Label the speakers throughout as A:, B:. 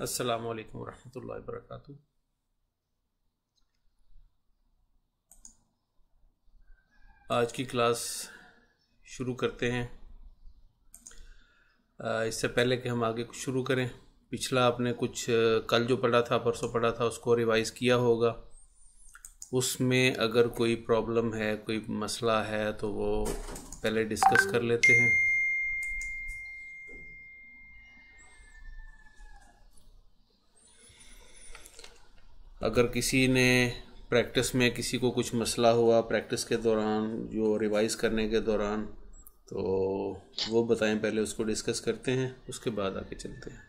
A: अस्सलामु अलैकुम वरहमतुल्लाहि वबरकातुहू। आज की क्लास शुरू करते हैं। इससे पहले कि हम आगे कुछ शुरू करें, पिछला आपने कुछ कल जो पढ़ा था, परसों पढ़ा था, उसको रिवाइज़ किया होगा। उसमें अगर कोई प्रॉब्लम है, कोई मसला है, तो वो पहले डिस्कस कर लेते हैं। अगर किसी ने प्रैक्टिस में किसी को कुछ मसला हुआ प्रैक्टिस के दौरान, जो रिवाइज़ करने के दौरान, तो वो बताएं, पहले उसको डिस्कस करते हैं, उसके बाद आगे चलते हैं।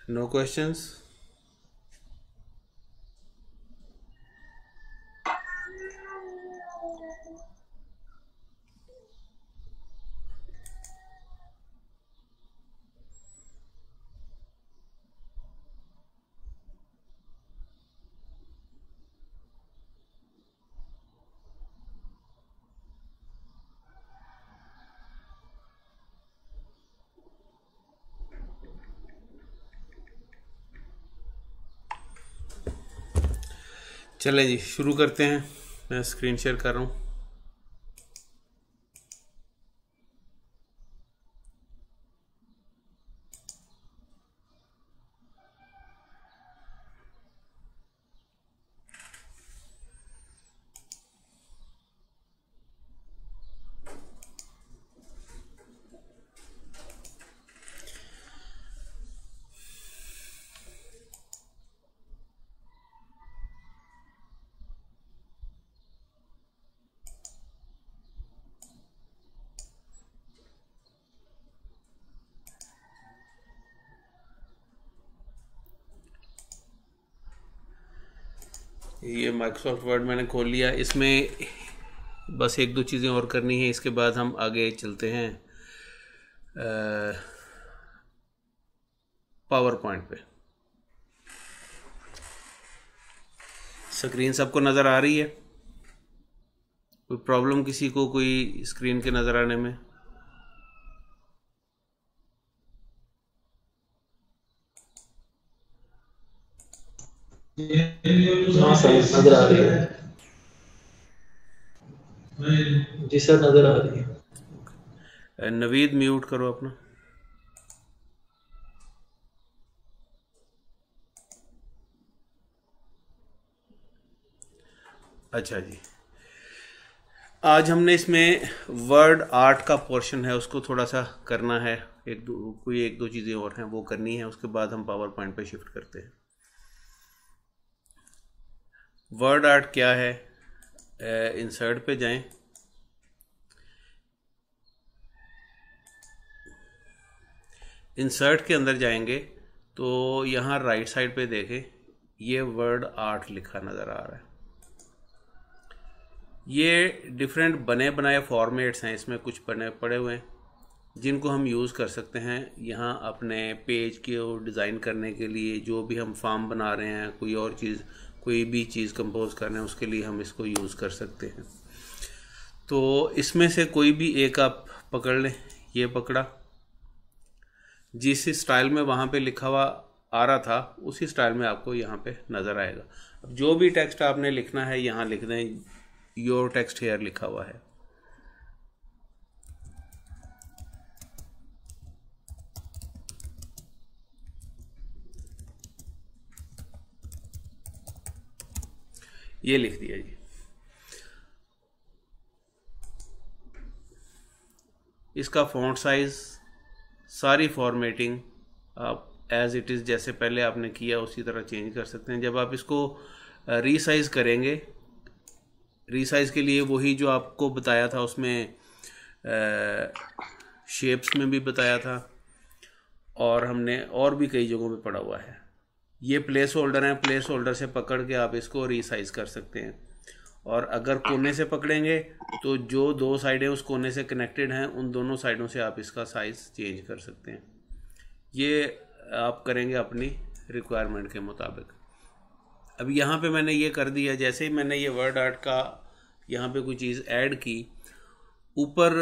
A: No questions? चलें जी, शुरू करते हैं। मैं स्क्रीन शेयर कर रहा हूँ। ये माइक्रोसॉफ्ट वर्ड मैंने खोल लिया। इसमें बस एक दो चीज़ें और करनी है, इसके बाद हम आगे चलते हैं पावर पॉइंट पे। स्क्रीन सबको नज़र आ रही है? कोई प्रॉब्लम किसी को, कोई स्क्रीन के नज़र आने में?
B: हाँ सर, नजर आ रही है। जी सर, नजर आ रही है।
A: नवीद, म्यूट करो अपना। अच्छा जी, आज हमने इसमें वर्ड आर्ट का पोर्शन है, उसको थोड़ा सा करना है। एक दो चीज़ें और हैं, वो करनी है। उसके बाद हम पावर पॉइंट पे शिफ्ट करते हैं। वर्ड आर्ट क्या है? इंसर्ट पे जाएं। इंसर्ट के अंदर जाएंगे तो यहाँ राइट साइड पे देखें, ये वर्ड आर्ट लिखा नज़र आ रहा है। ये डिफरेंट बने बनाए फॉर्मेट्स हैं, इसमें कुछ बने पड़े हुए हैं जिनको हम यूज़ कर सकते हैं यहाँ अपने पेज को डिज़ाइन करने के लिए। जो भी हम फॉर्म बना रहे हैं, कोई और चीज़, कोई भी चीज़ कंपोज कर रहे हैं, उसके लिए हम इसको यूज़ कर सकते हैं। तो इसमें से कोई भी एक आप पकड़ लें। ये पकड़ा, जिस स्टाइल में वहाँ पे लिखा हुआ आ रहा था उसी स्टाइल में आपको यहाँ पे नज़र आएगा। अब जो भी टेक्स्ट आपने लिखना है यहाँ लिख दें, योर टेक्स्ट हेयर लिखा हुआ है। ये लिख दिया जी। इसका फ़ॉन्ट साइज़, सारी फॉर्मेटिंग आप एज़ इट इज़ जैसे पहले आपने किया उसी तरह चेंज कर सकते हैं। जब आप इसको रीसाइज़ करेंगे, रीसाइज़ के लिए वही जो आपको बताया था, उसमें शेप्स में भी बताया था और हमने और भी कई जगहों पे पढ़ा हुआ है। ये प्लेस होल्डर हैं, प्लेस होल्डर से पकड़ के आप इसको रीसाइज़ कर सकते हैं। और अगर कोने से पकड़ेंगे तो जो दो साइडें उस कोने से कनेक्टेड हैं उन दोनों साइडों से आप इसका साइज़ चेंज कर सकते हैं। ये आप करेंगे अपनी रिक्वायरमेंट के मुताबिक। अब यहाँ पे मैंने ये कर दिया, जैसे ही मैंने ये वर्ड आर्ट का यहाँ पे कोई चीज़ ऐड की, ऊपर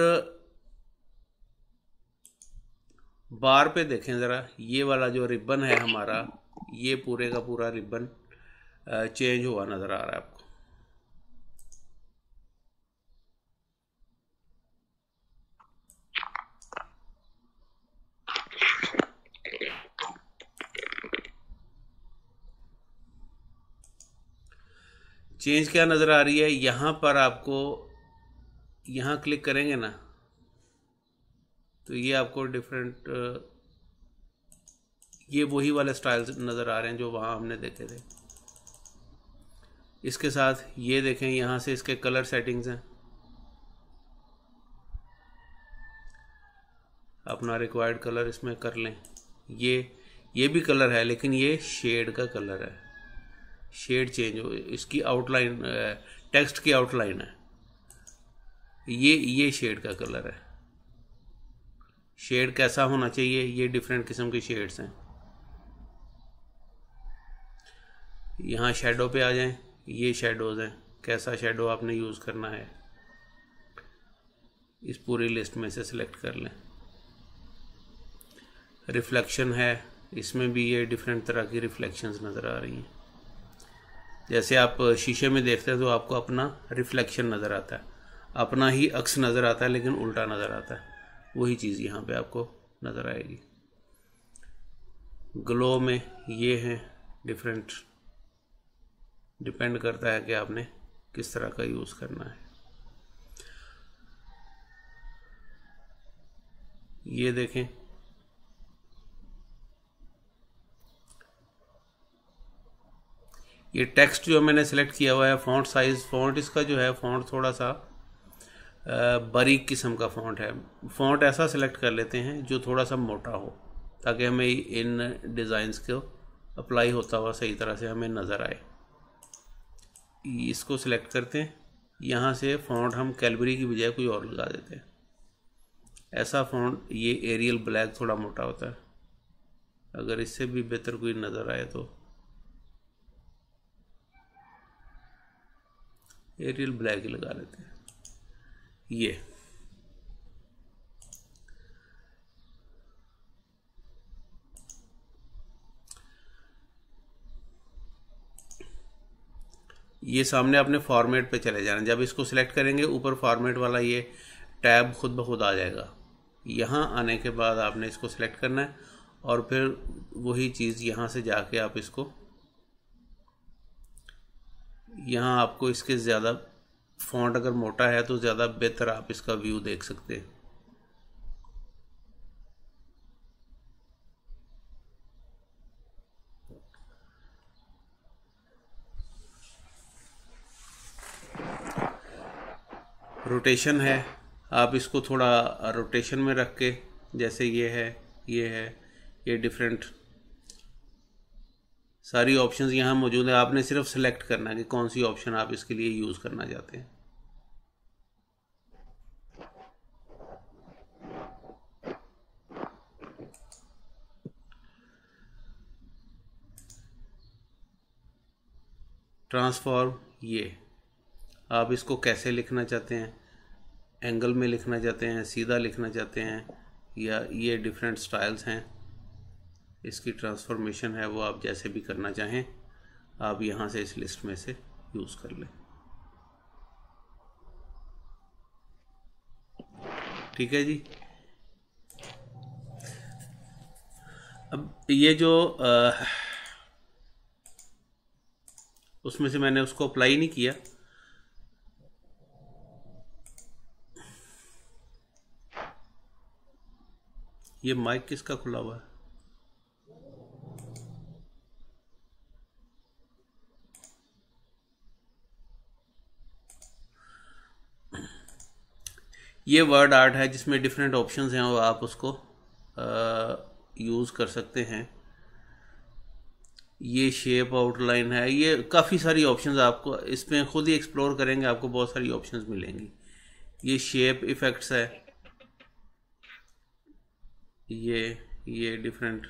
A: बार पे देखें ज़रा, ये वाला जो रिबन है हमारा, ये पूरे का पूरा रिबन चेंज हुआ नज़र आ रहा है आपको। चेंज क्या नज़र आ रही है, यहाँ पर आपको, यहाँ क्लिक करेंगे ना तो ये आपको डिफरेंट, ये वही वाले स्टाइल्स नज़र आ रहे हैं जो वहाँ हमने देखे थे। इसके साथ ये देखें, यहाँ से इसके कलर सेटिंग्स हैं, अपना रिक्वायर्ड कलर इसमें कर लें। ये भी कलर है लेकिन ये शेड का कलर है, शेड चेंज हो, इसकी आउटलाइन, टेक्स्ट की आउटलाइन है, ये शेड का कलर है। शेड कैसा होना चाहिए, ये डिफरेंट किस्म के शेड्स हैं। यहाँ शेडो पे आ जाएं, ये शेडोज़ हैं, कैसा शेडो आपने यूज़ करना है इस पूरी लिस्ट में से सिलेक्ट कर लें। रिफ्लेक्शन है, इसमें भी ये डिफरेंट तरह की रिफ्लेक्शंस नज़र आ रही हैं। जैसे आप शीशे में देखते हैं तो आपको अपना रिफ्लेक्शन नज़र आता है, अपना ही अक्स नज़र आता है लेकिन उल्टा नज़र आता है, वही चीज़ यहाँ पे आपको नज़र आएगी। ग्लो में ये है डिफरेंट, डिपेंड करता है कि आपने किस तरह का यूज़ करना है। ये देखें, ये टेक्स्ट जो मैंने सेलेक्ट किया हुआ है, फ़ॉन्ट साइज़, फ़ॉन्ट इसका जो है, फ़ॉन्ट थोड़ा सा बारीक किस्म का फ़ॉन्ट है। फ़ॉन्ट ऐसा सेलेक्ट कर लेते हैं जो थोड़ा सा मोटा हो, ताकि हमें इन डिज़ाइंस को अप्लाई होता हुआ सही तरह से हमें नज़र आए। इसको सिलेक्ट करते हैं, यहाँ से फ़ॉन्ट हम कैलबरी की बजाय कोई और लगा देते हैं। ऐसा फ़ॉन्ट, ये एरियल ब्लैक थोड़ा मोटा होता है, अगर इससे भी बेहतर कोई नज़र आए तो एरियल ब्लैक ही लगा लेते हैं। ये सामने अपने फॉर्मेट पे चले जाना। जब इसको सिलेक्ट करेंगे ऊपर फॉर्मेट वाला ये टैब खुद ब खुद आ जाएगा। यहाँ आने के बाद आपने इसको सिलेक्ट करना है और फिर वही चीज़ यहाँ से जाके आप इसको, यहाँ आपको इसके ज़्यादा फ़ॉन्ट अगर मोटा है तो ज़्यादा बेहतर आप इसका व्यू देख सकते हैं। रोटेशन है, आप इसको थोड़ा रोटेशन में रख के, जैसे ये है, ये डिफरेंट सारी ऑप्शंस यहाँ मौजूद है। आपने सिर्फ सेलेक्ट करना है कि कौन सी ऑप्शन आप इसके लिए यूज़ करना चाहते हैं। ट्रांसफॉर्म, ये आप इसको कैसे लिखना चाहते हैं, एंगल में लिखना चाहते हैं, सीधा लिखना चाहते हैं, या ये डिफरेंट स्टाइल्स हैं। इसकी ट्रांसफॉर्मेशन है वो आप जैसे भी करना चाहें, आप यहाँ से इस लिस्ट में से यूज़ कर लें। ठीक है जी। अब ये जो उसमें से मैंने उसको अप्लाई नहीं किया, ये माइक किसका खुला हुआ है? ये वर्ड आर्ट है जिसमें डिफरेंट ऑप्शंस हैं और आप उसको यूज़ कर सकते हैं। ये शेप आउटलाइन है, ये काफ़ी सारी ऑप्शंस आपको इसमें खुद ही एक्सप्लोर करेंगे, आपको बहुत सारी ऑप्शंस मिलेंगी। ये शेप इफ़ेक्ट्स है, ये डिफरेंट,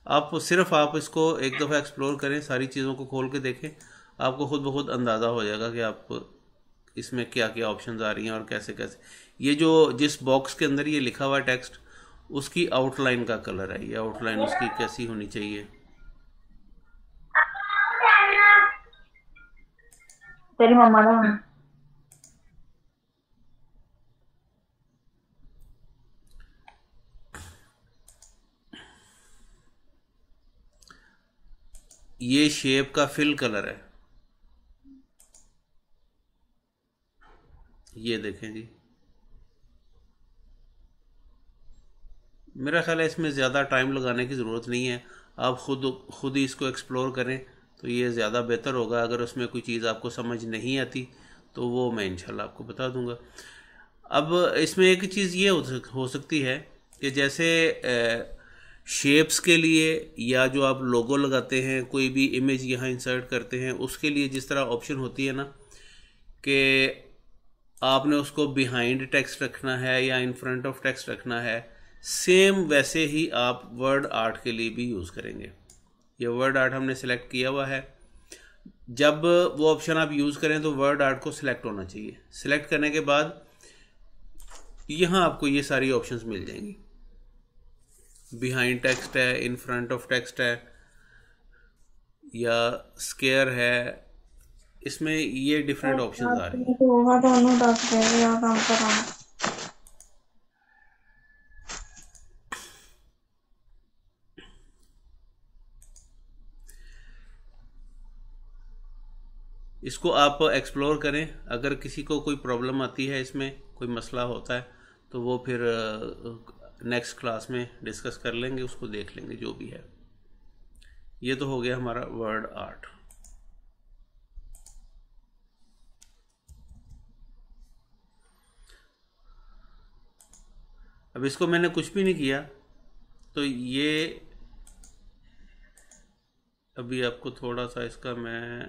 A: आप सिर्फ आप इसको एक दफ़ा एक्सप्लोर करें, सारी चीज़ों को खोल के देखें, आपको खुद ब खुद अंदाज़ा हो जाएगा कि आप इसमें क्या क्या ऑप्शंस आ रही हैं और कैसे कैसे। ये जो जिस बॉक्स के अंदर ये लिखा हुआ टेक्स्ट, उसकी आउटलाइन का कलर है, ये आउटलाइन उसकी कैसी होनी चाहिए।
C: तेरी मम्मा ना
A: ये शेप का फिल कलर है, ये देखें जी। मेरा ख्याल है इसमें ज़्यादा टाइम लगाने की ज़रूरत नहीं है, आप खुद ही इसको एक्सप्लोर करें तो ये ज़्यादा बेहतर होगा। अगर उसमें कोई चीज़ आपको समझ नहीं आती तो वो मैं इंशाल्लाह आपको बता दूंगा। अब इसमें एक चीज़ ये हो सकती है कि जैसे शेप्स के लिए या जो आप लोगो लगाते हैं, कोई भी इमेज यहाँ इंसर्ट करते हैं, उसके लिए जिस तरह ऑप्शन होती है ना कि आपने उसको बिहाइंड टेक्स्ट रखना है या इन फ्रंट ऑफ टेक्स्ट रखना है, सेम वैसे ही आप वर्ड आर्ट के लिए भी यूज़ करेंगे। ये वर्ड आर्ट हमने सेलेक्ट किया हुआ है, जब वो ऑप्शन आप यूज़ करें तो वर्ड आर्ट को सिलेक्ट होना चाहिए। सिलेक्ट करने के बाद यहाँ आपको ये सारी ऑप्शंस मिल जाएंगी, बिहाइंड टेक्स्ट है, इन फ्रंट ऑफ टेक्स्ट है या स्केयर है, इसमें ये डिफरेंट ऑप्शंस आ रही हैं।
C: दोनों दस दे या काम कराना।
A: इसको आप एक्सप्लोर करें, अगर किसी को कोई प्रॉब्लम आती है, इसमें कोई मसला होता है तो वो फिर नेक्स्ट क्लास में डिस्कस कर लेंगे, उसको देख लेंगे जो भी है। ये तो हो गया हमारा वर्ड आर्ट। अब इसको मैंने कुछ भी नहीं किया, तो ये अभी आपको थोड़ा सा इसका मैं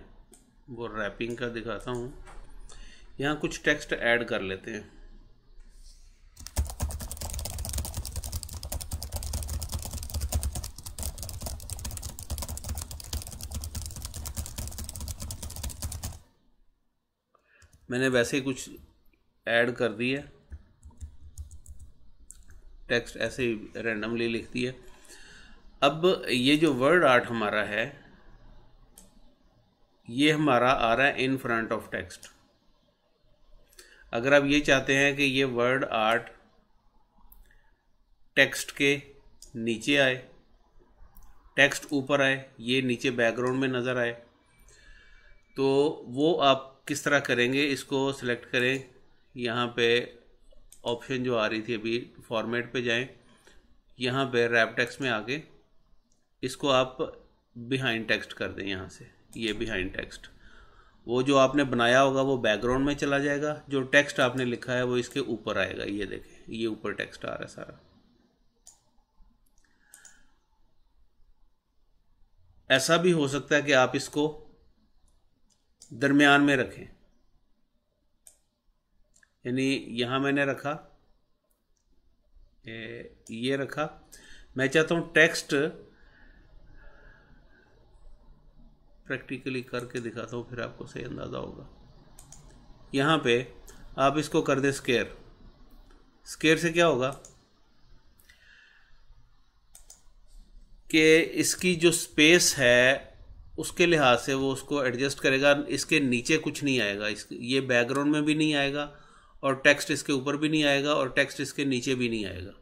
A: वो रैपिंग का दिखाता हूँ। यहाँ कुछ टेक्स्ट ऐड कर लेते हैं। मैंने वैसे ही कुछ ऐड कर दिया, टेक्स्ट ऐसे ही रैंडमली लिख दिया। अब ये जो वर्ड आर्ट हमारा है, ये हमारा आ रहा है इन फ्रंट ऑफ टेक्स्ट। अगर आप ये चाहते हैं कि ये वर्ड आर्ट टेक्स्ट के नीचे आए, टेक्स्ट ऊपर आए, ये नीचे बैकग्राउंड में नज़र आए, तो वो आप किस तरह करेंगे, इसको सिलेक्ट करें। यहाँ पे ऑप्शन जो आ रही थी अभी, फॉर्मेट पे जाएं, यहाँ पे रैप टेक्स्ट में आके इसको आप बिहाइंड टेक्स्ट कर दें। यहाँ से ये बिहाइंड टेक्स्ट, वो जो आपने बनाया होगा वो बैकग्राउंड में चला जाएगा, जो टेक्स्ट आपने लिखा है वो इसके ऊपर आएगा। ये देखें, ये ऊपर टेक्स्ट आ रहा है सारा। ऐसा भी हो सकता है कि आप इसको दरमियान में रखें, यानी यहाँ मैंने रखा, ये रखा। मैं चाहता हूँ टेक्स्ट प्रैक्टिकली करके दिखाता हूँ, फिर आपको सही अंदाज़ा होगा। यहाँ पे आप इसको कर दें स्केयर। स्केयर से क्या होगा कि इसकी जो स्पेस है उसके लिहाज से वो उसको एडजस्ट करेगा। इसके नीचे कुछ नहीं आएगा, ये बैकग्राउंड में भी नहीं आएगा और टेक्स्ट इसके ऊपर भी नहीं आएगा और टेक्स्ट इसके नीचे भी नहीं आएगा।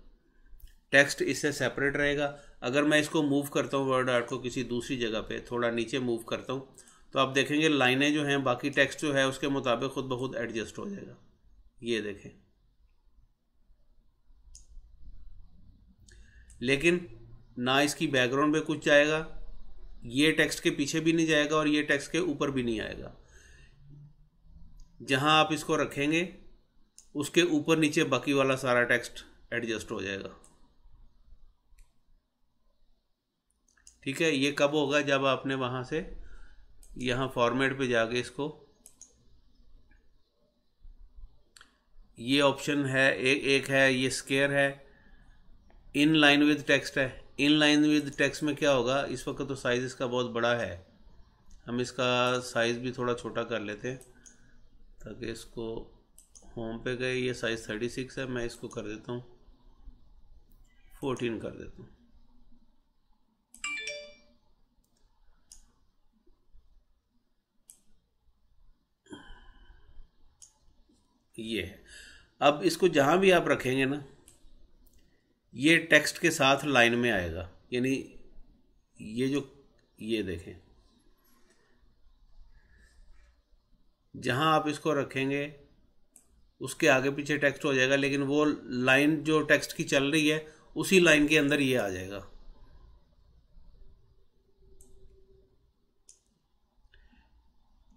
A: टेक्स्ट इससे सेपरेट रहेगा। अगर मैं इसको मूव करता हूँ वर्ड आर्ट को किसी दूसरी जगह पे, थोड़ा नीचे मूव करता हूँ, तो आप देखेंगे लाइनें जो हैं, बाकी टेक्स्ट जो है उसके मुताबिक खुद ब खुद एडजस्ट हो जाएगा। ये देखें, लेकिन ना इसकी बैकग्राउंड पे कुछ जाएगा, ये टेक्स्ट के पीछे भी नहीं जाएगा और ये टेक्स्ट के ऊपर भी नहीं आएगा। जहां आप इसको रखेंगे उसके ऊपर नीचे बाकी वाला सारा टेक्स्ट एडजस्ट हो जाएगा। ठीक है, ये कब होगा? जब आपने वहाँ से यहाँ फॉर्मेट पे जाके इसको, ये ऑप्शन है एक है ये स्केयर है, इन लाइन विद टेक्स्ट है। इन लाइन विद टेक्स्ट में क्या होगा, इस वक्त तो साइज़ इसका बहुत बड़ा है, हम इसका साइज़ भी थोड़ा छोटा कर लेते हैं ताकि इसको, होम पे गए, ये साइज़ 36 है, मैं इसको कर देता हूँ 14 कर देता हूँ। ये है। अब इसको जहाँ भी आप रखेंगे ना, ये टेक्स्ट के साथ लाइन में आएगा, यानी ये देखें, जहाँ आप इसको रखेंगे उसके आगे पीछे टेक्स्ट हो जाएगा, लेकिन वो लाइन जो टेक्स्ट की चल रही है उसी लाइन के अंदर ये आ जाएगा।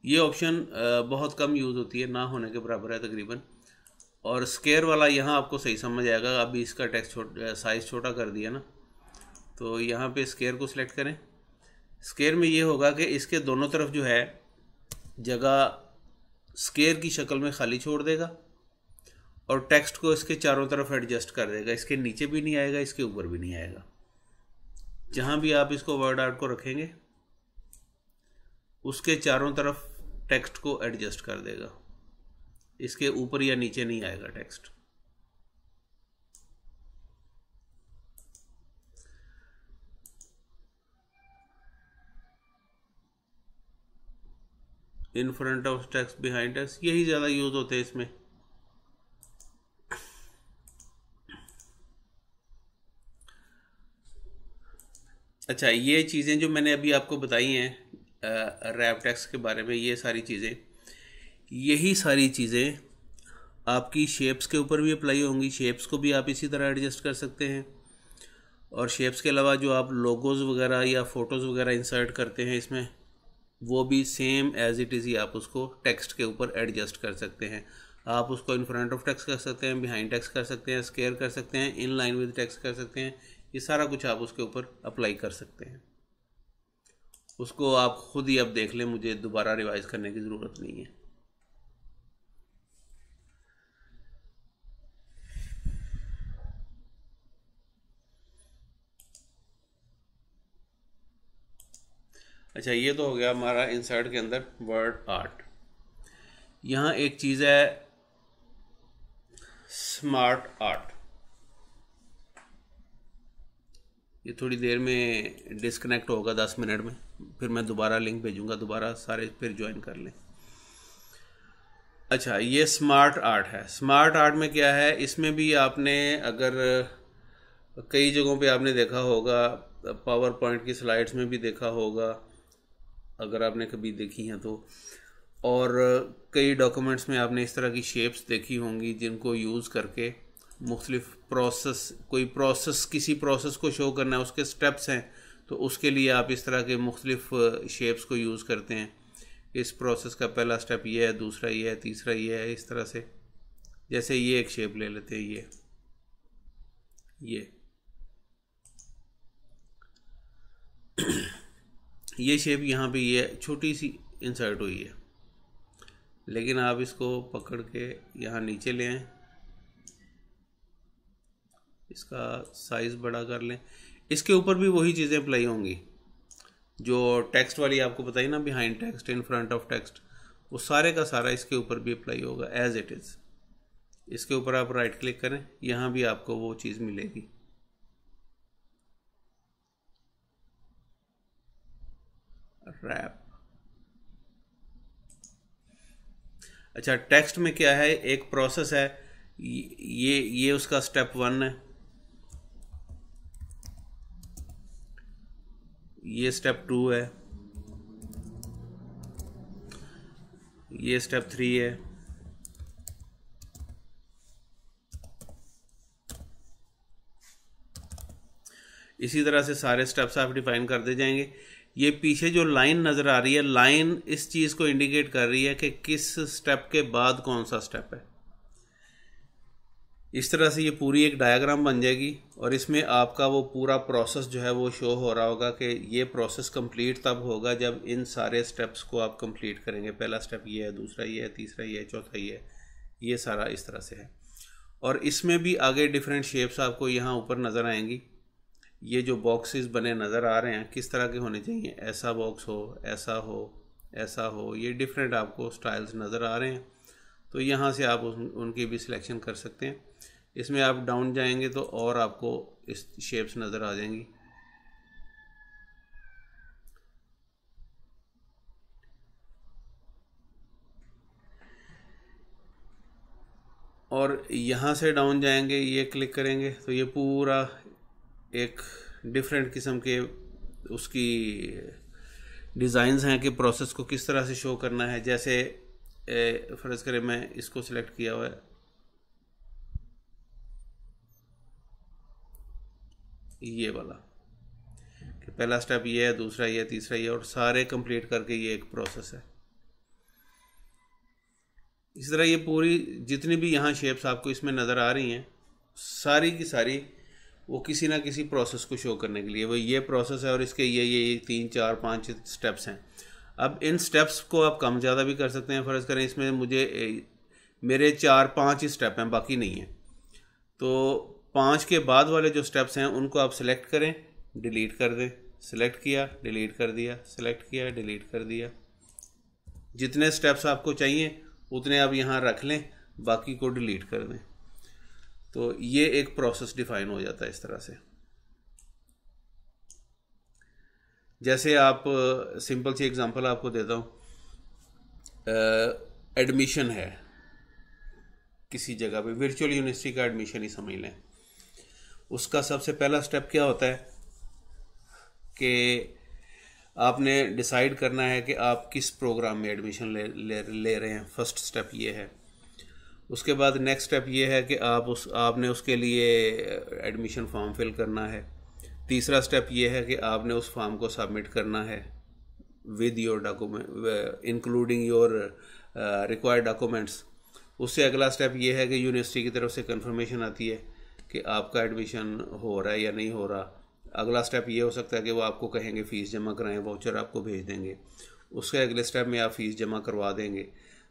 A: ये ऑप्शन बहुत कम यूज़ होती है, ना होने के बराबर है तकरीबन। और स्केयर वाला यहाँ आपको सही समझ आएगा। अभी इसका टेक्स्ट साइज़ छोटा कर दिया ना, तो यहाँ पे स्केयर को सिलेक्ट करें। स्केयर में ये होगा कि इसके दोनों तरफ जो है जगह स्केयर की शक्ल में खाली छोड़ देगा और टेक्स्ट को इसके चारों तरफ एडजस्ट कर देगा। इसके नीचे भी नहीं आएगा, इसके ऊपर भी नहीं आएगा। जहाँ भी आप इसको वर्ड आर्ट को रखेंगे उसके चारों तरफ टेक्स्ट को एडजस्ट कर देगा, इसके ऊपर या नीचे नहीं आएगा text. In front of text behind text, यही ज़्यादा यूज़ होते हैं इसमें। अच्छा, ये चीज़ें जो मैंने अभी आपको बताई हैं रैप टेक्स्ट के बारे में, ये सारी चीज़ें, यही सारी चीज़ें आपकी शेप्स के ऊपर भी अप्लाई होंगी। शेप्स को भी आप इसी तरह एडजस्ट कर सकते हैं। और शेप्स के अलावा जो आप लोगोज़ वगैरह या फ़ोटोज़ वगैरह इंसर्ट करते हैं इसमें, वो भी सेम एज इट इज़ ही आप उसको टेक्स्ट के ऊपर एडजस्ट कर सकते हैं। आप उसको इन फ्रंट ऑफ टेक्स्ट कर सकते हैं, बिहाइंड टेक्स्ट कर सकते हैं, स्केयर कर सकते हैं, इन लाइन विद टेक्स्ट कर सकते हैं। ये सारा कुछ आप उसके ऊपर अप्लाई कर सकते हैं। उसको आप खुद ही अब देख लें, मुझे दोबारा रिवाइज करने की ज़रूरत नहीं है। अच्छा, ये तो हो गया हमारा इंसर्ट के अंदर वर्ड आर्ट। यहाँ एक चीज़ है स्मार्ट आर्ट। ये थोड़ी देर में डिस्कनेक्ट होगा, 10 मिनट में, फिर मैं दोबारा लिंक भेजूंगा, दोबारा सारे फिर ज्वाइन कर लें। अच्छा, ये स्मार्ट आर्ट है। स्मार्ट आर्ट में क्या है, इसमें भी आपने अगर कई जगहों पे आपने देखा होगा, पावर पॉइंट की स्लाइड्स में भी देखा होगा अगर आपने कभी देखी हैं तो, और कई डॉक्यूमेंट्स में आपने इस तरह की शेप्स देखी होंगी जिनको यूज़ करके मुख्तलिफ प्रोसेस, कोई प्रोसेस, किसी प्रोसेस को शो करना है, उसके स्टेप्स हैं, तो उसके लिए आप इस तरह के मुख्तलिफ शेप्स को यूज़ करते हैं। इस प्रोसेस का पहला स्टेप ये है, दूसरा ये है, तीसरा ये है, इस तरह से। जैसे ये एक शेप ले लेते हैं, ये शेप यहाँ पे ये छोटी सी इंसर्ट हुई है, लेकिन आप इसको पकड़ के यहाँ नीचे ले आएं, इसका साइज़ बड़ा कर लें। इसके ऊपर भी वही चीज़ें अप्लाई होंगी जो टेक्स्ट वाली आपको बताई ना, behind text, in front of text, वो सारे का सारा इसके ऊपर भी अप्लाई होगा एज इट इज़। इसके ऊपर आप राइट क्लिक करें, यहाँ भी आपको वो चीज़ मिलेगी। रैप। अच्छा, टेक्स्ट में क्या है, एक प्रोसेस है, ये उसका स्टेप 1 है, ये स्टेप 2 है, ये स्टेप 3 है, इसी तरह से सारे स्टेप्स आप डिफाइन करते जाएंगे। ये पीछे जो लाइन नज़र आ रही है, लाइन इस चीज़ को इंडिकेट कर रही है कि किस स्टेप के बाद कौन सा स्टेप है। इस तरह से ये पूरी एक डायग्राम बन जाएगी और इसमें आपका वो पूरा प्रोसेस जो है वो शो हो रहा होगा कि ये प्रोसेस कंप्लीट तब होगा जब इन सारे स्टेप्स को आप कंप्लीट करेंगे। पहला स्टेप ये है, दूसरा ये है, तीसरा ये है, चौथा ये सारा इस तरह से है। और इसमें भी आगे डिफरेंट शेप्स आपको यहाँ ऊपर नज़र आएंगी। ये जो बॉक्सेस बने नज़र आ रहे हैं किस तरह के होने चाहिए, ऐसा बॉक्स हो, ऐसा हो, ऐसा हो, ये डिफरेंट आपको स्टाइल्स नज़र आ रहे हैं। तो यहाँ से आप उनकी भी सिलेक्शन कर सकते हैं। इसमें आप डाउन जाएंगे तो और आपको इस शेप्स नज़र आ जाएंगी। और यहाँ से डाउन जाएंगे, ये क्लिक करेंगे तो ये पूरा एक डिफरेंट किस्म के उसकी डिज़ाइंस हैं कि प्रोसेस को किस तरह से शो करना है। जैसे फ़र्ज़ करें मैं इसको सिलेक्ट किया हुआ है, ये वाला कि पहला स्टेप ये है, दूसरा ये, तीसरा ये, और सारे कंप्लीट करके ये एक प्रोसेस है। इस तरह ये पूरी जितनी भी यहाँ शेप्स आपको इसमें नज़र आ रही हैं सारी की सारी वो किसी ना किसी प्रोसेस को शो करने के लिए वो ये प्रोसेस है और इसके ये 3, 4, 5 स्टेप्स हैं। अब इन स्टेप्स को आप कम ज़्यादा भी कर सकते हैं। फ़र्ज़ करें इसमें मेरे 4-5 ही स्टेप हैं, बाकी नहीं है, तो 5 के बाद वाले जो स्टेप्स हैं उनको आप सिलेक्ट करें, डिलीट कर दें। सिलेक्ट किया, डिलीट कर दिया, सिलेक्ट किया, डिलीट कर दिया। जितने स्टेप्स आपको चाहिए उतने आप यहाँ रख लें, बाकी को डिलीट कर दें। तो ये एक प्रोसेस डिफाइन हो जाता है इस तरह से। जैसे आप सिंपल सी एग्जांपल आपको देता हूँ, एडमिशन है किसी जगह पे, वर्चुअल यूनिवर्सिटी का एडमिशन ही समझ लें। उसका सबसे पहला स्टेप क्या होता है कि आपने डिसाइड करना है कि आप किस प्रोग्राम में एडमिशन ले रहे हैं। फर्स्ट स्टेप ये है। उसके बाद नेक्स्ट स्टेप ये है कि आपने उसके लिए एडमिशन फॉर्म फिल करना है। तीसरा स्टेप ये है कि आपने उस फॉर्म को सबमिट करना है with your document, including your required documents. उससे अगला स्टेप ये है कि यूनिवर्सिटी की तरफ से कंफर्मेशन आती है कि आपका एडमिशन हो रहा है या नहीं हो रहा। अगला स्टेप ये हो सकता है कि वो आपको कहेंगे फ़ीस जमा कराएं, वाउचर आपको भेज देंगे। उसके अगले स्टेप में आप फ़ीस जमा करवा देंगे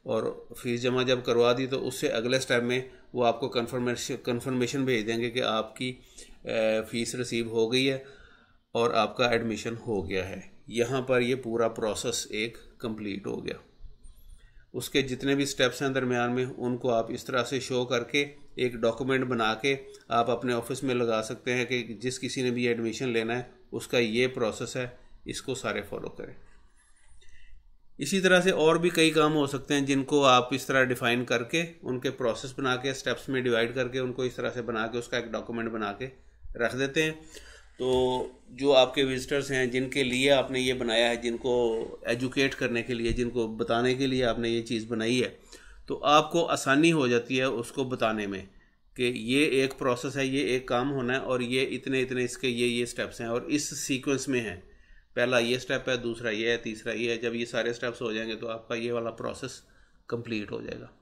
A: और फ़ीस जमा जब करवा दी तो उससे अगले स्टेप में वो आपको कन्फर्मेशन भेज देंगे कि आपकी फ़ीस रिसीव हो गई है और आपका एडमिशन हो गया है। यहाँ पर ये पूरा प्रोसेस एक कंप्लीट हो गया। उसके जितने भी स्टेप्स हैं दरमियान में उनको आप इस तरह से शो करके एक डॉक्यूमेंट बना के आप अपने ऑफिस में लगा सकते हैं कि जिस किसी ने भी एडमिशन लेना है उसका ये प्रोसेस है, इसको सारे फॉलो करें। इसी तरह से और भी कई काम हो सकते हैं जिनको आप इस तरह डिफ़ाइन करके उनके प्रोसेस बना के स्टेप्स में डिवाइड करके उनको इस तरह से बना के उसका एक डॉक्यूमेंट बना के रख देते हैं। तो जो आपके विजिटर्स हैं जिनके लिए आपने ये बनाया है, जिनको एजुकेट करने के लिए, जिनको बताने के लिए आपने ये चीज़ बनाई है, तो आपको आसानी हो जाती है उसको बताने में कि ये एक प्रोसेस है, ये एक काम होना है और ये इतने इतने इसके ये स्टेप्स हैं और इस सीक्वेंस में है। पहला ये स्टेप है, दूसरा ये है, तीसरा ये है। जब ये सारे स्टेप्स हो जाएंगे तो आपका ये वाला प्रोसेस कंप्लीट हो जाएगा।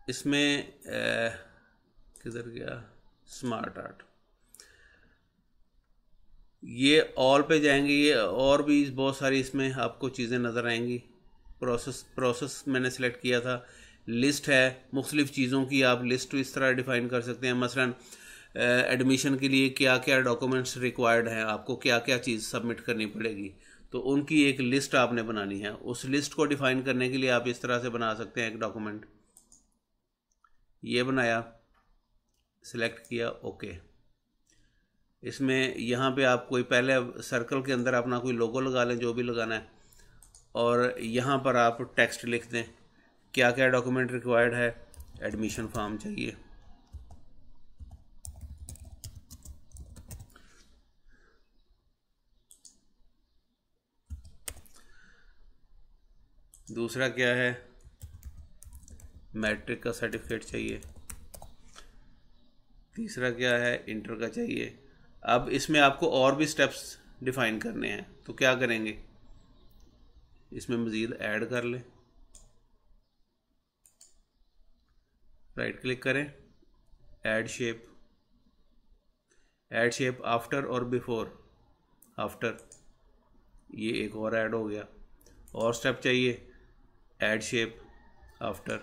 A: इसमें किधर गया स्मार्ट आर्ट, ये ऑल पे जाएंगे, ये और भी बहुत सारी इसमें आपको चीज़ें नज़र आएंगी। प्रोसेस मैंने सेलेक्ट किया था। लिस्ट है मुख्तलिफ़ चीज़ों की, आप लिस्ट इस तरह डिफ़ाइन कर सकते हैं। मसलन एडमिशन के लिए क्या क्या डॉक्यूमेंट्स रिक्वायर्ड हैं, आपको क्या क्या चीज़ सबमिट करनी पड़ेगी, तो उनकी एक लिस्ट आपने बनानी है। उस लिस्ट को डिफ़ाइन करने के लिए आप इस तरह से बना सकते हैं एक डॉक्यूमेंट। ये बनाया, सिलेक्ट किया, ओके। इसमें यहाँ पे आप कोई पहले सर्कल के अंदर अपना कोई लोगो लगा लें, जो भी लगाना है, और यहाँ पर आप टेक्स्ट लिख दें क्या क्या डॉक्यूमेंट रिक्वायर्ड है। एडमिशन फॉर्म चाहिए, दूसरा क्या है, मैट्रिक का सर्टिफिकेट चाहिए, तीसरा क्या है, इंटर का चाहिए। अब इसमें आपको और भी स्टेप्स डिफ़ाइन करने हैं। तो क्या करेंगे, इसमें मज़ीद ऐड कर लें, राइट क्लिक करें, add shape, add shape after और बिफोर, आफ्टर, ये एक और ऐड हो गया। और स्टेप चाहिए, ऐड शेप आफ्टर।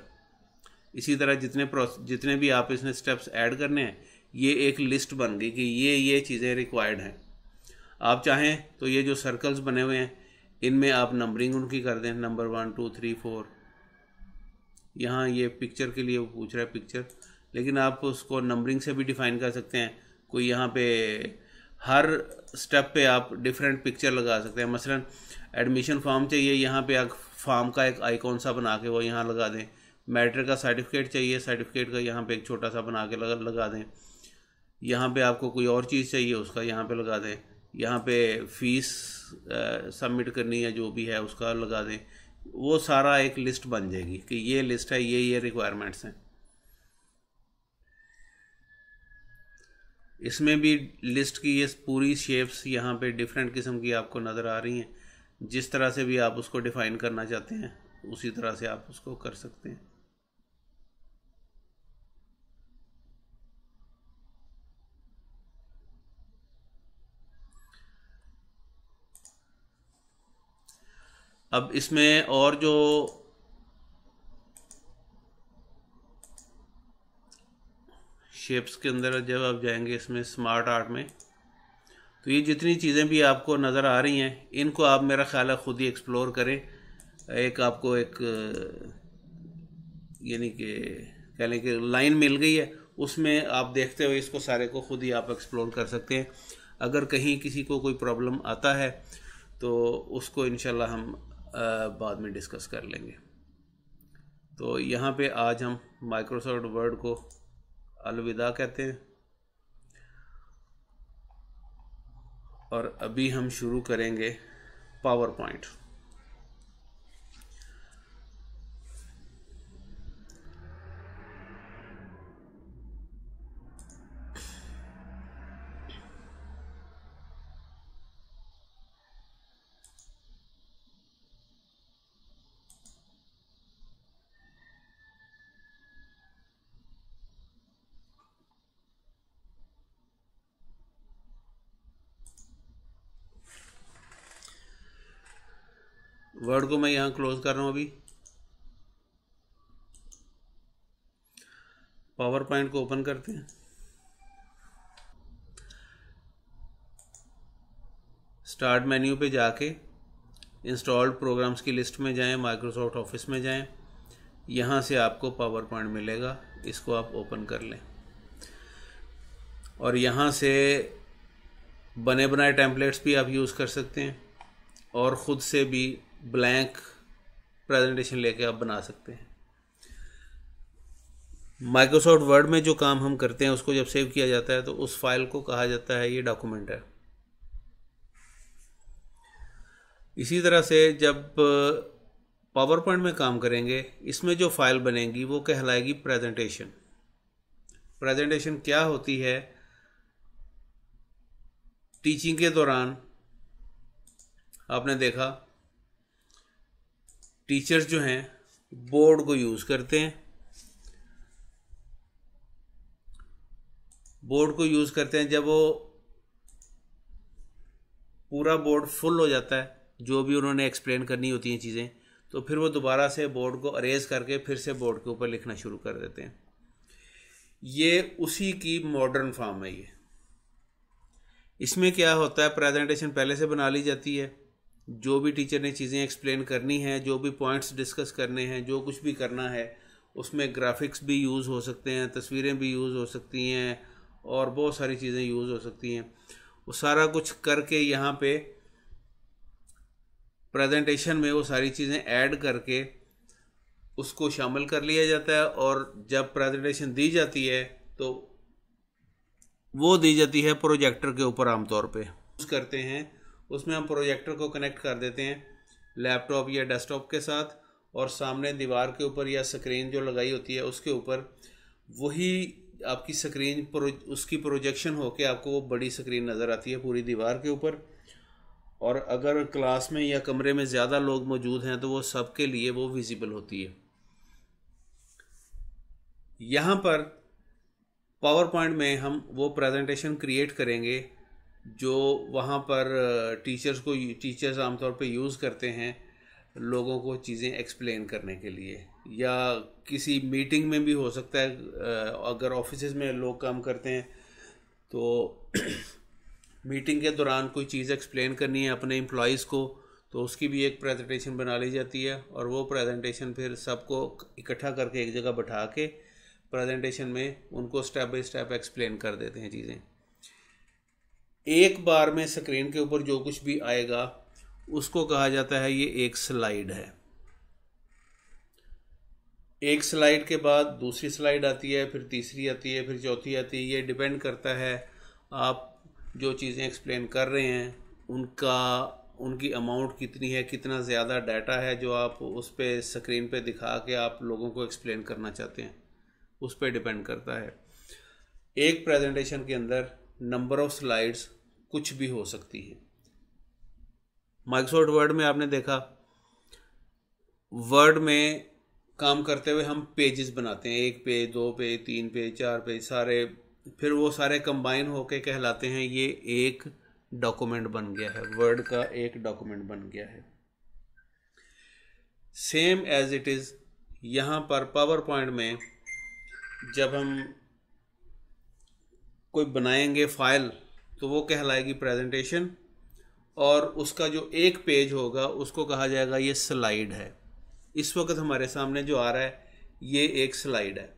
A: इसी तरह जितने भी आप इसमें स्टेप्स ऐड करने हैं, ये एक लिस्ट बन गई कि ये चीज़ें रिक्वायर्ड हैं। आप चाहें तो ये जो सर्कल्स बने हुए हैं इनमें आप नंबरिंग उनकी कर दें, नंबर 1 2 3 4। यहाँ ये पिक्चर के लिए वो पूछ रहा है पिक्चर, लेकिन आप उसको नंबरिंग से भी डिफ़ाइन कर सकते हैं। कोई यहाँ पे हर स्टेप पे आप डिफरेंट पिक्चर लगा सकते हैं। मसलन एडमिशन फॉर्म चाहिए, यहाँ पे आप फॉर्म का एक आइकॉन सा बना के वो यहाँ लगा दें। मैट्रिक का सर्टिफिकेट चाहिए, सर्टिफिकेट का यहाँ पे एक छोटा सा बना के लगा दें। यहाँ पे आपको कोई और चीज़ चाहिए उसका यहाँ पे लगा दें। यहाँ पे फीस सबमिट करनी है जो भी है उसका लगा दें। वो सारा एक लिस्ट बन जाएगी कि ये लिस्ट है, ये रिक्वायरमेंट्स हैं। इसमें भी लिस्ट की ये पूरी शेप्स यहाँ पे डिफरेंट किस्म की आपको नज़र आ रही हैं। जिस तरह से भी आप उसको डिफ़ाइन करना चाहते हैं उसी तरह से आप उसको कर सकते हैं। अब इसमें और जो शेप्स के अंदर जब आप जाएंगे इसमें स्मार्ट आर्ट में, तो ये जितनी चीज़ें भी आपको नज़र आ रही हैं इनको आप मेरा ख्याल है ख़ुद ही एक्सप्लोर करें। एक आपको एक यानी कि कह लें कि लाइन मिल गई है, उसमें आप देखते हुए इसको सारे को ख़ुद ही आप एक्सप्लोर कर सकते हैं। अगर कहीं किसी को कोई प्रॉब्लम आता है तो उसको इंशाल्लाह हम बाद में डिस्कस कर लेंगे। तो यहाँ पे आज हम माइक्रोसॉफ्ट वर्ड को अलविदा कहते हैं और अभी हम शुरू करेंगे पावर पॉइंट। वर्ड को मैं यहाँ क्लोज कर रहा हूँ। अभी पावर पॉइंट को ओपन करते हैं। स्टार्ट मेन्यू पे जाके इंस्टॉल्ड प्रोग्राम्स की लिस्ट में जाएं, माइक्रोसॉफ्ट ऑफिस में जाएं, यहाँ से आपको पावर पॉइंट मिलेगा, इसको आप ओपन कर लें और यहाँ से बने बनाए टेम्पलेट्स भी आप यूज़ कर सकते हैं और ख़ुद से भी ब्लैंक प्रेजेंटेशन लेके आप बना सकते हैं। माइक्रोसॉफ्ट वर्ड में जो काम हम करते हैं उसको जब सेव किया जाता है तो उस फाइल को कहा जाता है ये डॉक्यूमेंट है। इसी तरह से जब पावर पॉइंट में काम करेंगे, इसमें जो फाइल बनेगी वो कहलाएगी प्रेजेंटेशन। प्रेजेंटेशन क्या होती है, टीचिंग के दौरान आपने देखा टीचर्स जो हैं बोर्ड को यूज़ करते हैं, बोर्ड को यूज़ करते हैं। जब वो पूरा बोर्ड फुल हो जाता है, जो भी उन्होंने एक्सप्लेन करनी होती हैं चीज़ें, तो फिर वो दोबारा से बोर्ड को अरेज करके फिर से बोर्ड के ऊपर लिखना शुरू कर देते हैं। ये उसी की मॉडर्न फॉर्म है। ये इसमें क्या होता है, प्रेजेंटेशन पहले से बना ली जाती है। जो भी टीचर ने चीज़ें एक्सप्लेन करनी है, जो भी पॉइंट्स डिस्कस करने हैं, जो कुछ भी करना है, उसमें ग्राफिक्स भी यूज़ हो सकते हैं, तस्वीरें भी यूज़ हो सकती हैं और बहुत सारी चीज़ें यूज़ हो सकती हैं। वो सारा कुछ करके यहाँ पे प्रेजेंटेशन में वो सारी चीज़ें ऐड करके उसको शामिल कर लिया जाता है और जब प्रेजेंटेशन दी जाती है तो वो दी जाती है प्रोजेक्टर के ऊपर। आमतौर पे यूज़ करते हैं, उसमें हम प्रोजेक्टर को कनेक्ट कर देते हैं लैपटॉप या डेस्कटॉप के साथ और सामने दीवार के ऊपर या स्क्रीन जो लगाई होती है उसके ऊपर वही आपकी स्क्रीन उसकी प्रोजेक्शन होके आपको वो बड़ी स्क्रीन नज़र आती है पूरी दीवार के ऊपर। और अगर क्लास में या कमरे में ज़्यादा लोग मौजूद हैं तो वो सबके लिए वो विजिबल होती है। यहाँ पर पावर पॉइंट में हम वो प्रेजेंटेशन क्रिएट करेंगे जो वहाँ पर टीचर्स आमतौर पे यूज़ करते हैं लोगों को चीज़ें एक्सप्लेन करने के लिए, या किसी मीटिंग में भी हो सकता है। अगर ऑफिसेज में लोग काम करते हैं तो मीटिंग के दौरान कोई चीज़ एक्सप्लेन करनी है अपने एम्प्लॉयज़ को, तो उसकी भी एक प्रेजेंटेशन बना ली जाती है और वो प्रेजेंटेशन फिर सबको इकट्ठा करके एक जगह बैठा के प्रेजेंटेशन में उनको स्टेप बाय स्टेप एक्सप्लेन कर देते हैं चीज़ें। एक बार में स्क्रीन के ऊपर जो कुछ भी आएगा उसको कहा जाता है ये एक स्लाइड है। एक स्लाइड के बाद दूसरी स्लाइड आती है, फिर तीसरी आती है, फिर चौथी आती है। ये डिपेंड करता है आप जो चीज़ें एक्सप्लेन कर रहे हैं उनकी अमाउंट कितनी है, कितना ज़्यादा डाटा है जो आप उस पर स्क्रीन पे दिखा के आप लोगों को एक्सप्लेन करना चाहते हैं, उस पर डिपेंड करता है। एक प्रेजेंटेशन के अंदर नंबर ऑफ स्लाइड्स कुछ भी हो सकती है। माइक्रोसॉफ्ट वर्ड में आपने देखा, वर्ड में काम करते हुए हम पेजेस बनाते हैं, 1 पेज, 2 पेज, 3 पेज, 4 पेज, सारे, फिर वो सारे कंबाइन होके कहलाते हैं ये एक डॉक्यूमेंट बन गया है, वर्ड का एक डॉक्यूमेंट बन गया है। सेम एज इट इज़ यहाँ पर पावर पॉइंट में जब हम कोई बनाएंगे फाइल तो वो कहलाएगी प्रेजेंटेशन, और उसका जो एक पेज होगा उसको कहा जाएगा ये स्लाइड है। इस वक्त हमारे सामने जो आ रहा है ये एक स्लाइड है।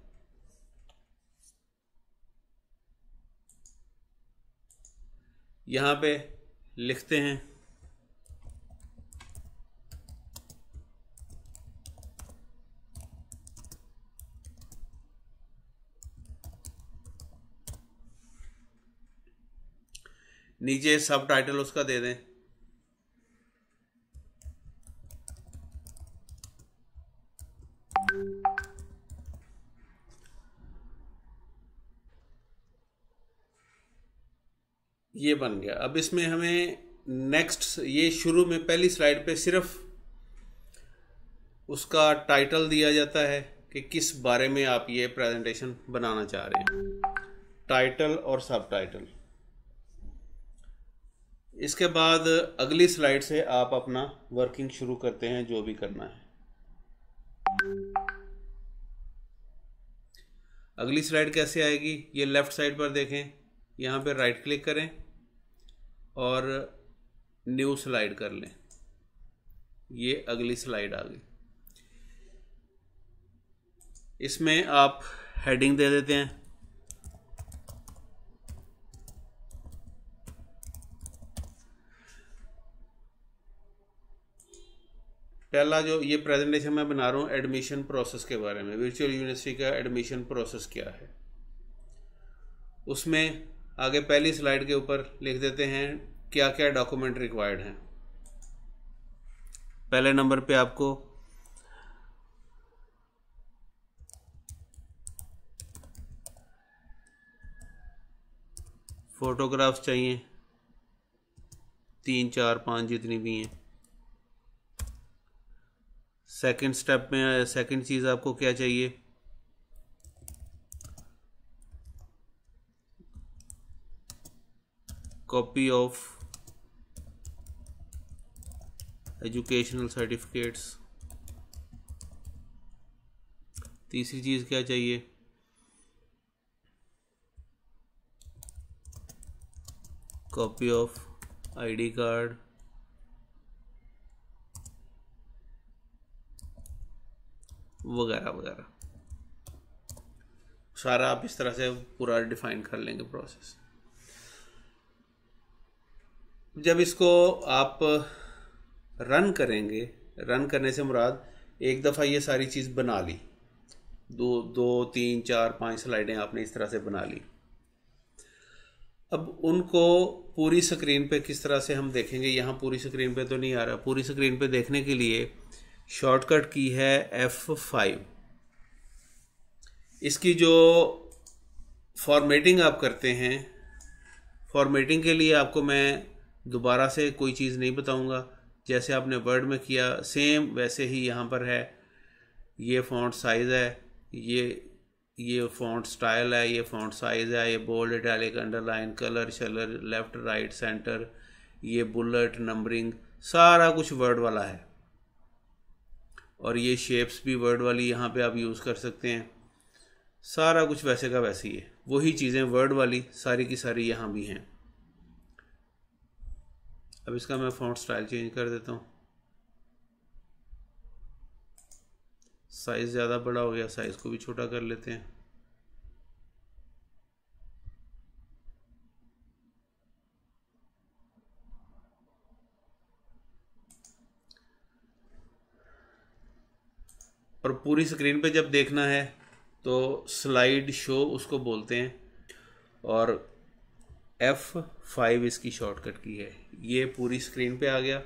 A: यहाँ पे लिखते हैं नीचे सब टाइटल उसका दे दें। ये बन गया। अब इसमें हमें नेक्स्ट, ये शुरू में पहली स्लाइड पे सिर्फ उसका टाइटल दिया जाता है कि किस बारे में आप ये प्रेजेंटेशन बनाना चाह रहे हैं, टाइटल और सब टाइटल। इसके बाद अगली स्लाइड से आप अपना वर्किंग शुरू करते हैं, जो भी करना है। अगली स्लाइड कैसे आएगी, ये लेफ्ट साइड पर देखें, यहाँ पे राइट क्लिक करें और न्यू स्लाइड कर लें। ये अगली स्लाइड आ गई। इसमें आप हेडिंग दे देते हैं, पहला जो ये प्रेजेंटेशन मैं बना रहा हूँ एडमिशन प्रोसेस के बारे में, वर्चुअल यूनिवर्सिटी का एडमिशन प्रोसेस क्या है, उसमें आगे पहली स्लाइड के ऊपर लिख देते हैं क्या क्या डॉक्यूमेंट रिक्वायर्ड हैं। पहले नंबर पे आपको फोटोग्राफ्स चाहिए, 3, 4, 5 जितनी भी हैं। सेकंड स्टेप में सेकंड चीज़ आपको क्या चाहिए, कॉपी ऑफ एजुकेशनल सर्टिफिकेट्स। तीसरी चीज़ क्या चाहिए, कॉपी ऑफ आईडी कार्ड। वगैरह वगैरह सारा आप इस तरह से पूरा डिफाइन कर लेंगे प्रोसेस। जब इसको आप रन करेंगे, रन करने से मुराद एक दफ़ा ये सारी चीज़ बना ली, 2, 3, 4, 5 स्लाइडें आपने इस तरह से बना ली। अब उनको पूरी स्क्रीन पे किस तरह से हम देखेंगे, यहाँ पूरी स्क्रीन पे तो नहीं आ रहा। पूरी स्क्रीन पे देखने के लिए शॉर्टकट की है F5। इसकी जो फॉर्मेटिंग आप करते हैं, फॉर्मेटिंग के लिए आपको मैं दोबारा से कोई चीज़ नहीं बताऊंगा, जैसे आपने वर्ड में किया सेम वैसे ही यहाँ पर है। ये फ़ॉन्ट साइज़ है, ये फ़ॉन्ट स्टाइल है, ये फ़ॉन्ट साइज़ है, ये बोल्ड, इटैलिक, अंडरलाइन, कलर शलर, लेफ़्ट राइट सेंटर, ये बुलेट, नंबरिंग, सारा कुछ वर्ड वाला है। और ये शेप्स भी वर्ड वाली यहाँ पे आप यूज़ कर सकते हैं। सारा कुछ वैसे का वैसे ही है, वही चीज़ें वर्ड वाली सारी की सारी यहाँ भी हैं। अब इसका मैं फ़ॉन्ट स्टाइल चेंज कर देता हूँ। साइज़ ज़्यादा बड़ा हो गया, साइज़ को भी छोटा कर लेते हैं। और पूरी स्क्रीन पे जब देखना है तो स्लाइड शो उसको बोलते हैं, और F5 इसकी शॉर्टकट की है। ये पूरी स्क्रीन पे आ गया।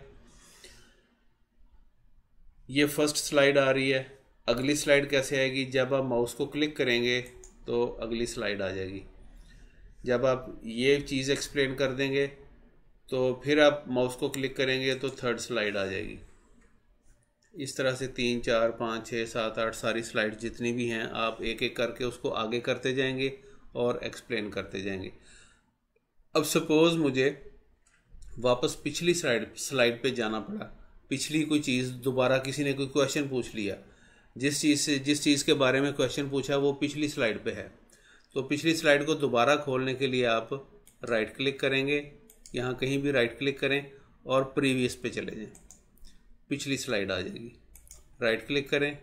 A: ये फर्स्ट स्लाइड आ रही है। अगली स्लाइड कैसे आएगी? जब आप माउस को क्लिक करेंगे तो अगली स्लाइड आ जाएगी। जब आप ये चीज़ एक्सप्लेन कर देंगे तो फिर आप माउस को क्लिक करेंगे तो थर्ड स्लाइड आ जाएगी। इस तरह से 3, 4, 5, 6, 7, 8 सारी स्लाइड जितनी भी हैं आप एक एक करके उसको आगे करते जाएंगे और एक्सप्लेन करते जाएंगे। अब सपोज़ मुझे वापस पिछली स्लाइड पे जाना पड़ा, पिछली कोई चीज़ दोबारा किसी ने कोई क्वेश्चन पूछ लिया, जिस चीज़ के बारे में क्वेश्चन पूछा वो पिछली स्लाइड पे है, तो पिछली स्लाइड को दोबारा खोलने के लिए आप राइट क्लिक करेंगे, यहाँ कहीं भी राइट क्लिक करें और प्रीवियस पे चले जाएं, पिछली स्लाइड आ जाएगी। राइट क्लिक करें,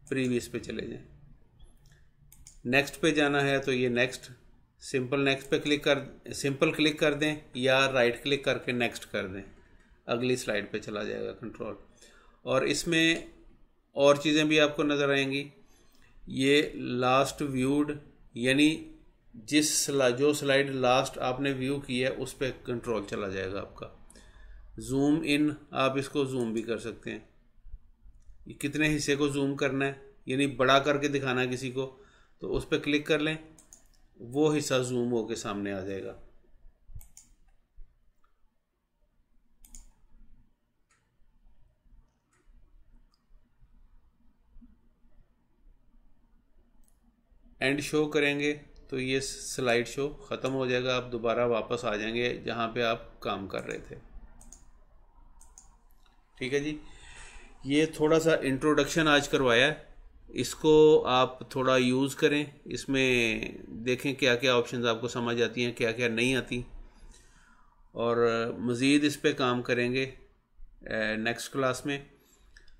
A: प्रीवियस पे चले जाएं। नेक्स्ट पे जाना है तो ये नेक्स्ट, सिंपल नेक्स्ट पे सिंपल क्लिक कर दें या राइट क्लिक करके नेक्स्ट कर दें, अगली स्लाइड पे चला जाएगा कंट्रोल। और इसमें और चीज़ें भी आपको नज़र आएंगी। ये लास्ट व्यूड, यानी जो स्लाइड लास्ट आपने व्यू की है उस पर कंट्रोल चला जाएगा आपका। जूम इन, आप इसको जूम भी कर सकते हैं। ये कितने हिस्से को जूम करना है, यानी बड़ा करके दिखाना है किसी को, तो उस पर क्लिक कर लें, वो हिस्सा जूम होके सामने आ जाएगा। एंड शो करेंगे तो ये स्लाइड शो ख़त्म हो जाएगा। आप दोबारा वापस आ जाएंगे जहाँ पे आप काम कर रहे थे। ठीक है जी, ये थोड़ा सा इंट्रोडक्शन आज करवाया है, इसको आप थोड़ा यूज़ करें, इसमें देखें क्या क्या ऑप्शंस आपको समझ आती हैं, क्या क्या नहीं आती, और मज़ीद इस पे काम करेंगे नेक्स्ट क्लास में।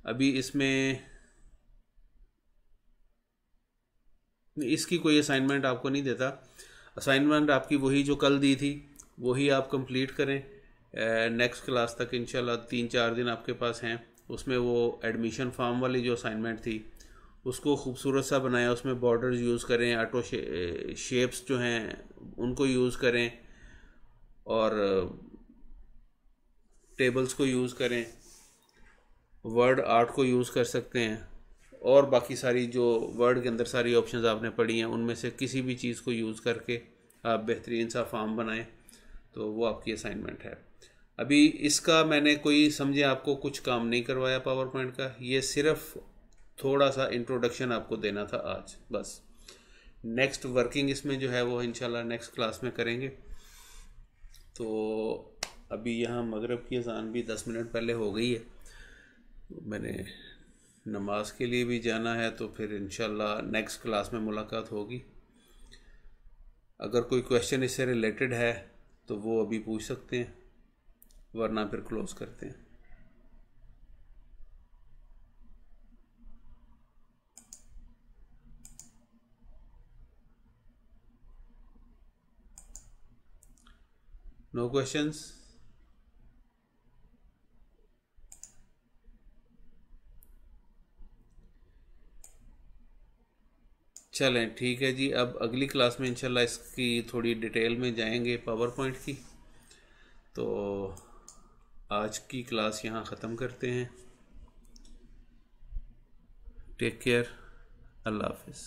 A: अभी इसमें इसकी कोई असाइनमेंट आपको नहीं देता, असाइनमेंट आपकी वही जो कल दी थी वही आप कंप्लीट करें। नेक्स्ट क्लास तक इंशाल्लाह 3-4 दिन आपके पास हैं। उसमें वो एडमिशन फॉर्म वाली जो असाइनमेंट थी उसको खूबसूरत सा बनाया, उसमें बॉर्डर्स यूज़ करें, ऑटो शेप्स जो हैं उनको यूज़ करें, और टेबल्स को यूज़ करें, वर्ड आर्ट को यूज़ कर सकते हैं, और बाकी सारी जो वर्ड के अंदर सारी ऑप्शंस आपने पढ़ी हैं उनमें से किसी भी चीज़ को यूज़ करके आप बेहतरीन सा फॉर्म बनाएं, तो वो आपकी असाइनमेंट है। अभी इसका मैंने कोई समझे आपको कुछ काम नहीं करवाया पावर पॉइंट का, ये सिर्फ थोड़ा सा इंट्रोडक्शन आपको देना था आज बस। नेक्स्ट वर्किंग इसमें जो है वो इंशाल्लाह नेक्स्ट क्लास में करेंगे। तो अभी यहाँ मगरिब की अज़ान भी 10 मिनट पहले हो गई है, मैंने नमाज के लिए भी जाना है, तो फिर इंशाल्लाह नेक्स्ट क्लास में मुलाकात होगी। अगर कोई क्वेश्चन इससे रिलेटेड है तो वो अभी पूछ सकते हैं, वरना फिर क्लोज करते हैं। No questions? चलें ठीक है जी। अब अगली क्लास में इंशाल्लाह इसकी थोड़ी डिटेल में जाएंगे पावर पॉइंट की। तो आज की क्लास यहाँ ख़त्म करते हैं। टेक केयर, अल्लाह हाफिज़।